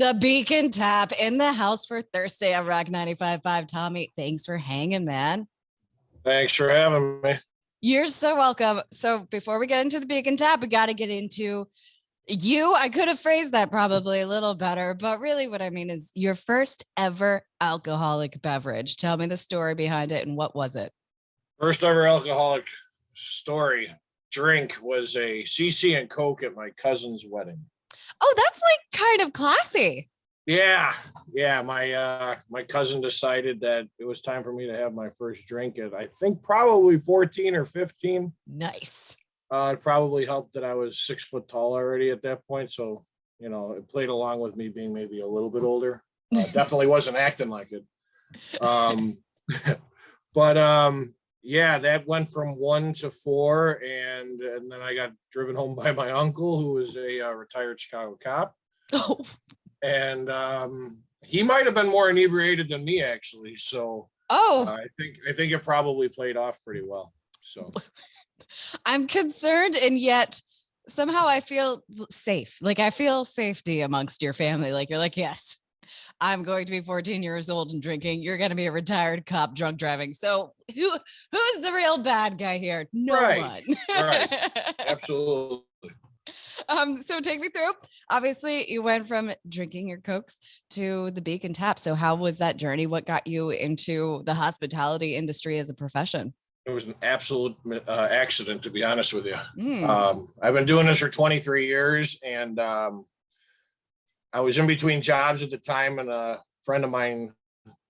The Beacon Tap in the house for Thursday at Rock 95.5. Tommy, thanks for hanging, man. Thanks for having me. You're so welcome. So before we get into the Beacon Tap, we got to get into you. I could have phrased that probably a little better, but really what I mean is your first ever alcoholic beverage. Tell me the story behind it and what was it? First ever alcoholic drink was a CC and Coke at my cousin's wedding. Oh, that's like kind of classy. Yeah. My cousin decided that it was time for me to have my first drink at, I think, probably 14 or 15. Nice. It probably helped that I was 6 foot tall already at that point. So, it played along with me being maybe a little bit older. Definitely wasn't acting like it. Yeah, that went from 1 to 4. And then I got driven home by my uncle, who was a retired Chicago cop. Oh. And he might have been more inebriated than me, actually. So I think it probably played off pretty well. So I'm concerned, and yet somehow I feel safe. Like I feel safety amongst your family. Like you're like, yes, I'm going to be 14 years old and drinking. You're going to be a retired cop drunk driving. So who's the real bad guy here? No one. Right. Absolutely. So take me through. Obviously, you went from drinking your Cokes to the Beacon Tap. So how was that journey? What got you into the hospitality industry as a profession? It was an absolute accident, to be honest with you. I've been doing this for 23 years, and I was in between jobs at the time, and a friend of mine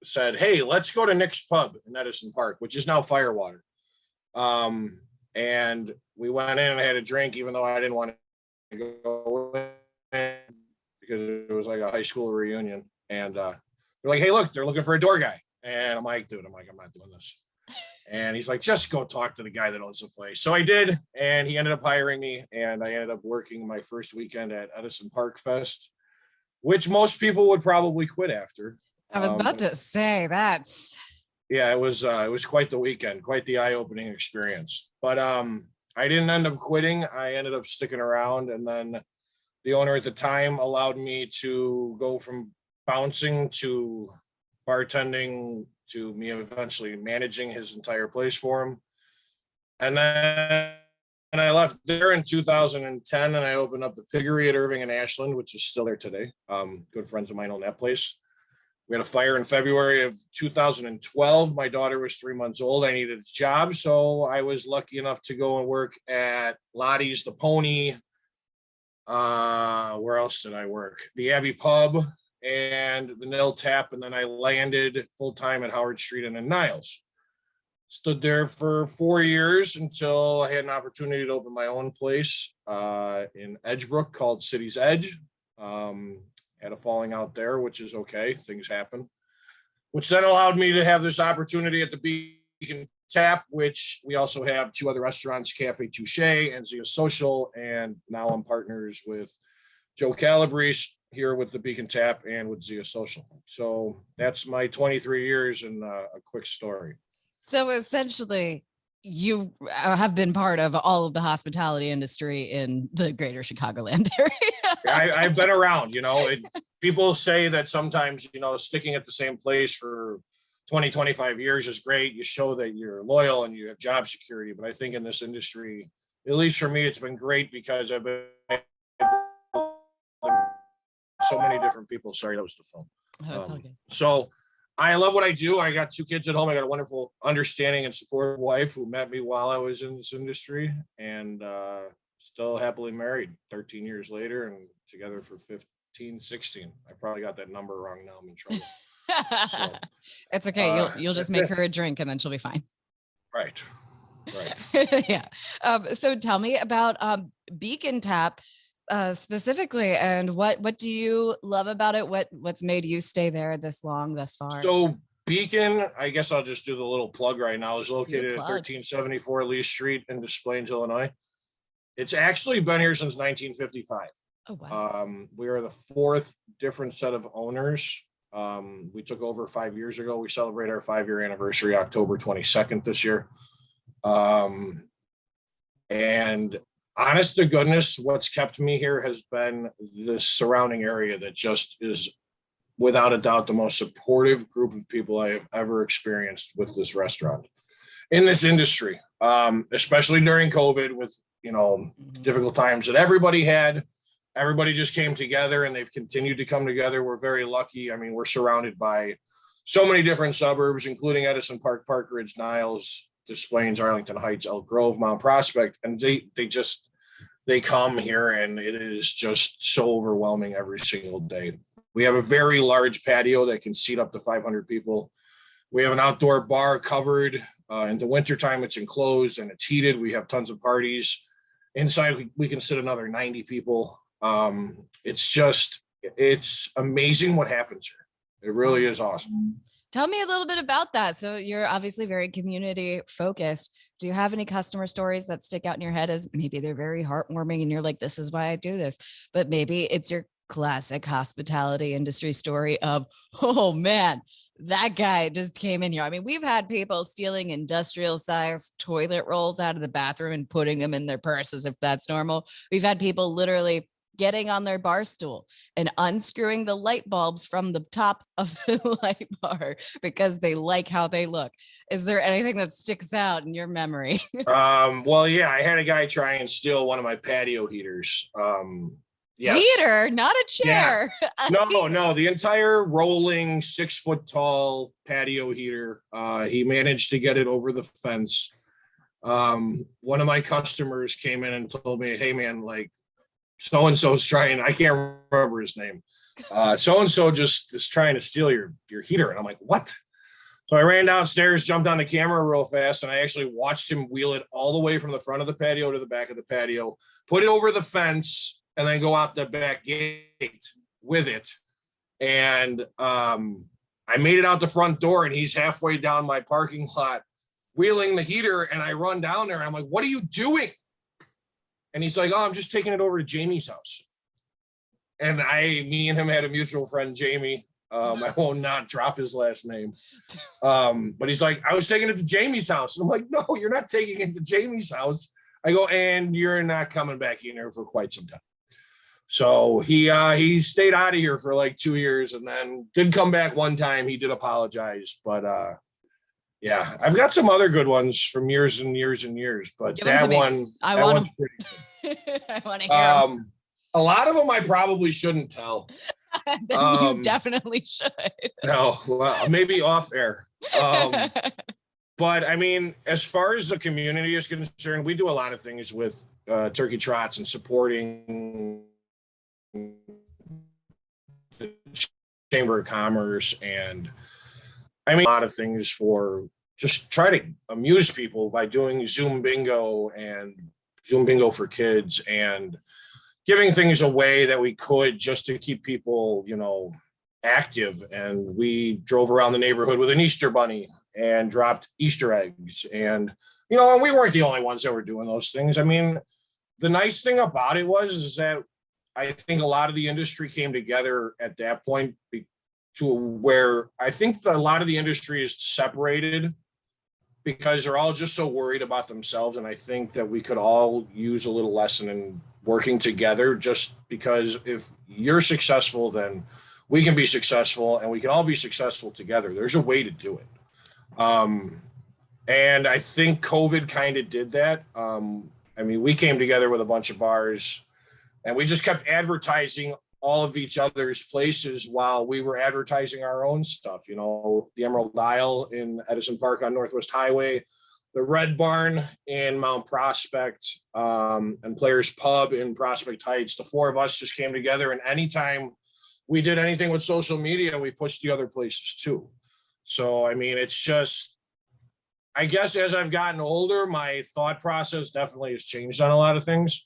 said, "Hey, let's go to Nick's Pub in Edison Park, which is now Firewater." And we went in and had a drink, even though I didn't want to go in because it was like a high school reunion. And they're like, "Hey, look, they're looking for a door guy." And I'm like, "Dude, I'm not doing this." And he's like, "Just go talk to the guy that owns the place." So I did, and he ended up hiring me, and I ended up working my first weekend at Edison Park Fest, which most people would probably quit after. I was about to say that's. Yeah, it was quite the weekend, quite the eye-opening experience. But I didn't end up quitting. I ended up sticking around, and then the owner at the time allowed me to go from bouncing to bartending to me eventually managing his entire place for him. And then I left there in 2010, and I opened up the Piggery at Irving and Ashland, which is still there today. Good friends of mine own that place. We had a fire in February of 2012. My daughter was 3 months old. I needed a job, so I was lucky enough to go and work at Lottie's, the Pony. Where else did I work? The Abbey Pub and the Nil Tap, and then I landed full-time at Howard Street and in Niles. Stood there for 4 years until I had an opportunity to open my own place in Edgebrook called City's Edge. Had a falling out there, which is okay. Things happen. Which then allowed me to have this opportunity at the Beacon Tap, which we also have 2 other restaurants, Cafe Touche and Zia Social. And now I'm partners with Joe Calabrese here with the Beacon Tap and with Zia Social. So that's my 23 years and a quick story. So essentially, you have been part of all of the hospitality industry in the greater Chicagoland area. I've been around, people say that sometimes, sticking at the same place for 20, 25 years is great. You show that you're loyal and you have job security. But I think in this industry, at least for me, it's been great because I've been so many different people. Sorry, that was the phone. Oh, it's okay. So I love what I do. I got 2 kids at home. I got a wonderful, understanding and supportive wife who met me while I was in this industry, and still happily married 13 years later and together for 15, 16. I probably got that number wrong now. I'm in trouble. So, it's okay. You'll just make her a drink and then she'll be fine. Right. Yeah. So tell me about Beacon Tap specifically, and what do you love about it? What's made you stay there this long, thus far? So Beacon, I guess I'll just do the little plug right now, is located at 1374 Lee Street in Des Plaines, Illinois. It's actually been here since 1955. Oh, wow. We are the 4th different set of owners. We took over 5 years ago. We celebrate our 5-year anniversary October 22nd this year. And honest to goodness, what's kept me here has been the surrounding area that just is without a doubt the most supportive group of people I have ever experienced with this restaurant in this industry, especially during COVID with, difficult times that everybody had. Everybody just came together and they've continued to come together. We're very lucky. I mean, we're surrounded by so many different suburbs, including Edison Park, Park Ridge, Niles, Des Plaines, Arlington Heights, Elk Grove, Mount Prospect, and they come here and it is just so overwhelming every single day. We have a very large patio that can seat up to 500 people. We have an outdoor bar covered. In the wintertime, it's enclosed and it's heated. We have tons of parties. Inside, we can sit another 90 people. It's amazing what happens here. It really is awesome. Tell me a little bit about that. So you're obviously very community focused. Do you have any customer stories that stick out in your head as maybe they're very heartwarming and you're like, this is why I do this, but maybe it's your classic hospitality industry story of, oh man, that guy just came in here. I mean, we've had people stealing industrial sized toilet rolls out of the bathroom and putting them in their purses, if that's normal. We've had people literally getting on their bar stool and unscrewing the light bulbs from the top of the light bar because they like how they look. Is there anything that sticks out in your memory? Well, yeah, I had a guy try and steal one of my patio heaters. Yes. Heater, not a chair. Yeah. No, the entire rolling 6 foot tall patio heater. He managed to get it over the fence. One of my customers came in and told me, hey man, like so-and-so's trying, I can't remember his name. So-and-so just is trying to steal your heater. And I'm like, what? So I ran downstairs, jumped on the camera real fast, and I actually watched him wheel it all the way from the front of the patio to the back of the patio, put it over the fence, and then go out the back gate with it. And I made it out the front door and he's halfway down my parking lot wheeling the heater. And I run down there and I'm like, what are you doing? And he's like, oh, I'm just taking it over to Jamie's house. And me and him had a mutual friend, Jamie. I will not drop his last name. But he's like, I was taking it to Jamie's house. And I'm like, no, you're not taking it to Jamie's house. I go, and you're not coming back in here for quite some time. So he stayed out of here for like 2 years and then did come back one time. He did apologize, but yeah, I've got some other good ones from years and years and years, but that one, I want one's pretty good. I want to hear them. A lot of them I probably shouldn't tell. You definitely should. No, well, maybe off air. But I mean, as far as the community is concerned, we do a lot of things with turkey trots and supporting the Chamber of Commerce, and I mean a lot of things for just try to amuse people by doing Zoom bingo and Zoom bingo for kids and giving things away that we could just to keep people, active. And we drove around the neighborhood with an Easter bunny and dropped Easter eggs. And, and we weren't the only ones that were doing those things. I mean, the nice thing about it is that I think a lot of the industry came together at that point to where I think a lot of the industry is separated because they're all just so worried about themselves. And I think that we could all use a little lesson in working together, just because if you're successful, then we can be successful and we can all be successful together. There's a way to do it. And I think COVID kind of did that. I mean, we came together with a bunch of bars and we just kept advertising all of each other's places while we were advertising our own stuff. The Emerald Isle in Edison Park on Northwest Highway, the Red Barn in Mount Prospect, and Players Pub in Prospect Heights. The four of us just came together, and anytime we did anything with social media, we pushed the other places too. So, I mean, it's just, I guess as I've gotten older, my thought process definitely has changed on a lot of things.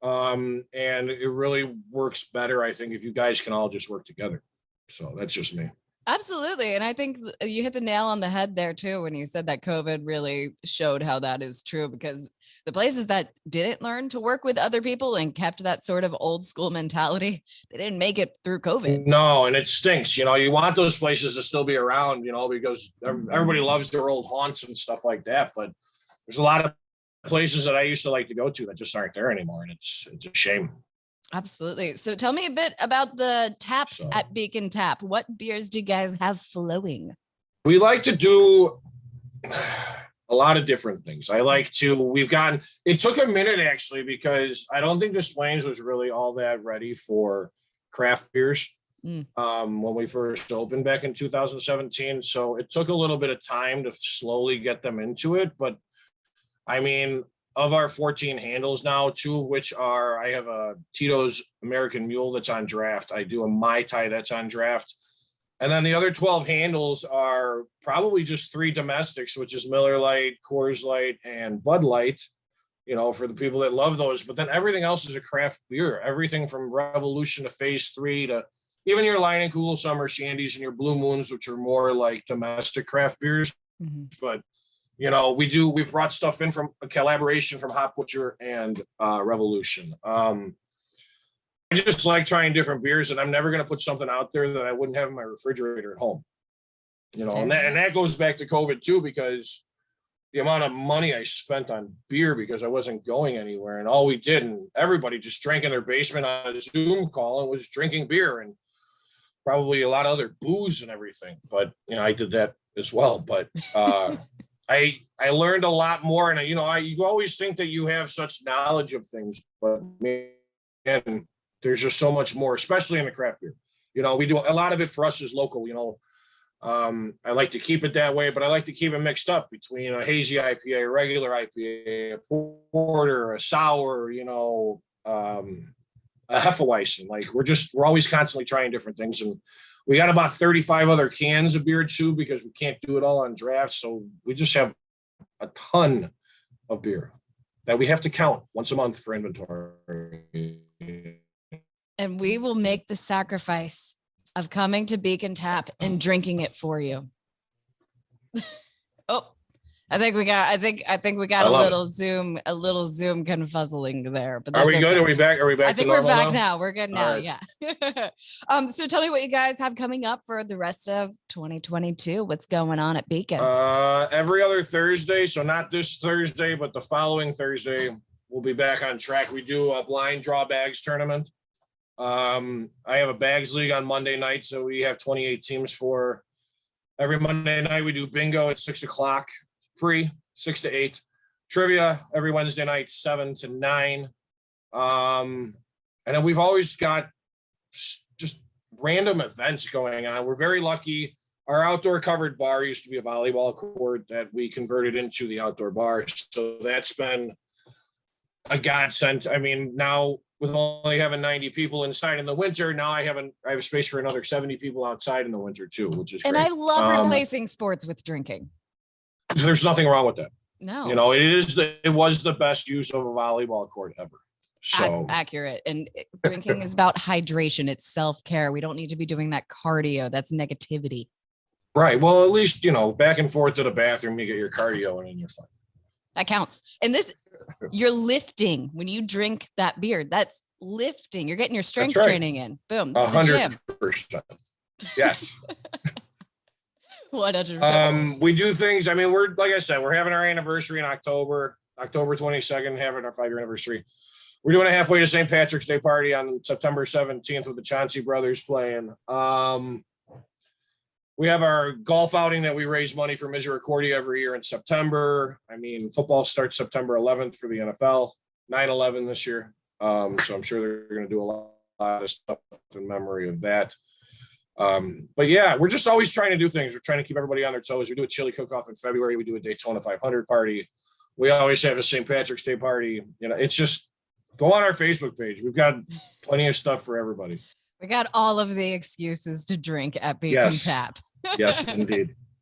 And it really works better, I think, if you guys can all just work together. So that's just me. Absolutely. And I think you hit the nail on the head there too, when you said that COVID really showed how that is true, because the places that didn't learn to work with other people and kept that sort of old school mentality, they didn't make it through COVID. No, and it stinks. You want those places to still be around, because everybody loves their old haunts and stuff like that. But there's a lot of places that I used to like to go to that just aren't there anymore. And it's a shame. Absolutely. So tell me a bit about the tap at Beacon Tap. What beers do you guys have flowing? We like to do a lot of different things. It took a minute actually, because I don't think the Swains was really all that ready for craft beers when we first opened back in 2017. So it took a little bit of time to slowly get them into it. But I mean, of our 14 handles now, 2 of which I have a Tito's American Mule that's on draft. I do a Mai Tai that's on draft. And then the other 12 handles are probably just 3 domestics, which is Miller Lite, Coors Light, and Bud Light, for the people that love those. But then everything else is a craft beer. Everything from Revolution to Phase 3 to even your Line and Cool Summer Shandies and your Blue Moons, which are more like domestic craft beers. Mm-hmm. But, we've brought stuff in from a collaboration from Hop Butcher and Revolution. I just like trying different beers, and I'm never going to put something out there that I wouldn't have in my refrigerator at home. And that goes back to COVID too, because the amount of money I spent on beer because I wasn't going anywhere, and all we did, and everybody just drank in their basement on a Zoom call and was drinking beer and probably a lot of other booze and everything. But I did that as well. But I learned a lot more, and you always think that you have such knowledge of things, but man, there's just so much more, especially in the craft beer. We do a lot of it for us is local. I like to keep it that way, but I like to keep it mixed up between a hazy IPA, a regular IPA, a porter, a sour, a Hefeweizen. Like we're always constantly trying different things, and we got about 35 other cans of beer too, because we can't do it all on draft. So we just have a ton of beer that we have to count once a month for inventory. And we will make the sacrifice of coming to Beacon Tap and drinking it for you. I think we got a little Zoom confuzzling there. But are we good? Are we back? I think we're back now. We're good now. Right. Yeah. So tell me what you guys have coming up for the rest of 2022. What's going on at Beacon? Every other Thursday. So not this Thursday, but the following Thursday, we'll be back on track. We do a blind draw bags tournament. I have a bags league on Monday night, so we have 28 teams for every Monday night. We do bingo at 6:00, free, 6 to 8. Trivia every Wednesday night, 7 to 9. And then we've always got just random events going on. We're very lucky. Our outdoor covered bar used to be a volleyball court that we converted into the outdoor bar. So that's been a godsend. I mean, now with only having 90 people inside in the winter, now I have a space for another 70 people outside in the winter too, which is great. And I love replacing sports with drinking. There's nothing wrong with that. No, it was the best use of a volleyball court ever. So accurate. And drinking is about hydration. It's self-care. We don't need to be doing that cardio. That's negativity. Right. Well, at least, back and forth to the bathroom, you get your cardio in and you're fine. That counts. And you're lifting when you drink that beer. That's lifting. You're getting your strength training in. Boom. This 100%. Yes. 100%. We do things. I mean, like I said, we're having our anniversary in October 22nd, having our 5-year anniversary. We're doing a halfway to St. Patrick's Day party on September 17th with the Chauncey brothers playing. We have our golf outing that we raise money for Misericordia every year in September. I mean, football starts September 11th for the NFL, 9/11 this year. So I'm sure they're going to do a lot of stuff in memory of that. But yeah, we're just always trying to do things. We're trying to keep everybody on their toes. We do a chili cook-off in February. We do a Daytona 500 party. We always have a St. Patrick's Day party. It's just go on our Facebook page. We've got plenty of stuff for everybody. We got all of the excuses to drink at Beacon Tap. Yes, indeed.